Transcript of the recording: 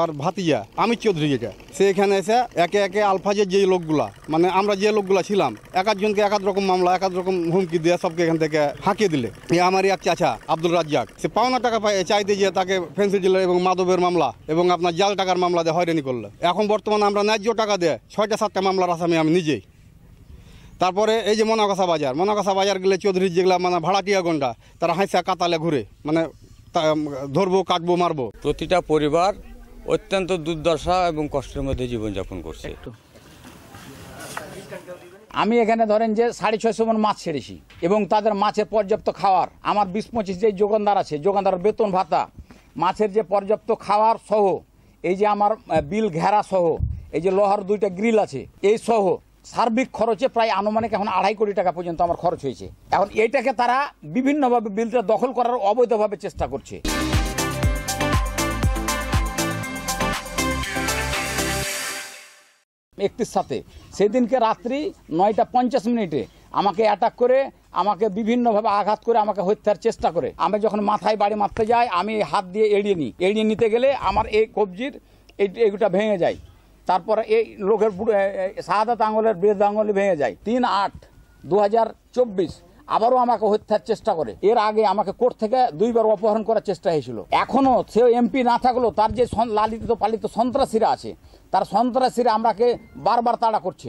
আর ভাতিজা আমির চৌধুরী যেটা, সে এখানে এসে একে একে আলফাজের যে লোকগুলা, মানে আমরা যে লোকগুলা ছিলাম, এক একজনকে এক এক রকম মামলা, এক এক রকম হুমকি দিয়ে সবকে এখান থেকে হাঁকিয়ে দিলে। আমারই এক চাচা আব্দুল রাজ্জাক, সে পাওনা টাকা চাইতে গিয়ে তাকে ফেন্সি ডিলার এবং মাদকের মামলা এবং আপনার জাল টাকার মামলা দিয়ে হয়রানি করলো। এখন বর্তমানে আমরা ন্যায্য টাকা দিয়ে 6টা-7টা মামলার আসামি আমি নিজেই। তারপরে এই যে মনাগাছা বাজার গেলে চৌধুরীর যেগুলা মানে ভাড়াটিয়া গন্ডা, তারা হাঁসা কাতালে ঘুরে, মানে ধরবো, কাটবো, মারবো। প্রতিটা পরিবার অত্যন্ত দুর্দশা এবং কষ্টের মধ্যে জীবনযাপন করছে। আমি এখানে ধরেন যে 650 মণ মাছ ছেড়েছি এবং তাদের মাছের পর্যাপ্ত খাওয়ার, আমার 20-25 যে যোগানদার আছে, যোগানদারের বেতন ভাতা, মাছের যে পর্যাপ্ত খাওয়ার সহ, এই যে আমার বিল ঘেরা সহ, এই যে লোহার 2টা গ্রিল আছে, এই সহ সার্বিক খরচে প্রায় আনুমানিক এখন 2.5 কোটি টাকা পর্যন্ত আমার খরচ হয়েছে। এখন এইটাকে তারা বিভিন্নভাবে বিলটা দখল করার অবৈধভাবে চেষ্টা করছে। একটির সাথে সেদিনকে রাত্রি 9:50 আমাকে অ্যাটাক করে, আমাকে বিভিন্নভাবে আঘাত করে, আমাকে হত্যার চেষ্টা করে। আমি যখন মাথায় বাড়ি মারতে যাই, আমি হাত দিয়ে এড়িয়ে নিতে গেলে আমার এই কবজির এইটা ভেঙে যায়। তারপরে এই লোকের শাহাদাত আঙুলের বৃদ্ধ আঙুল ভেঙে যায়। 3/8/2024 আবারও আমাকে হত্যার চেষ্টা করে। এর আগে আমাকে কোর্ট থেকে 2বার অপহরণ করার চেষ্টা হয়েছিল। এখনও সে এমপি না থাকলেও তার যে লালিত পালিত সন্ত্রাসীরা আছে, তার সন্ত্রাসীরা আমাকে বারবার তাড়া করছে।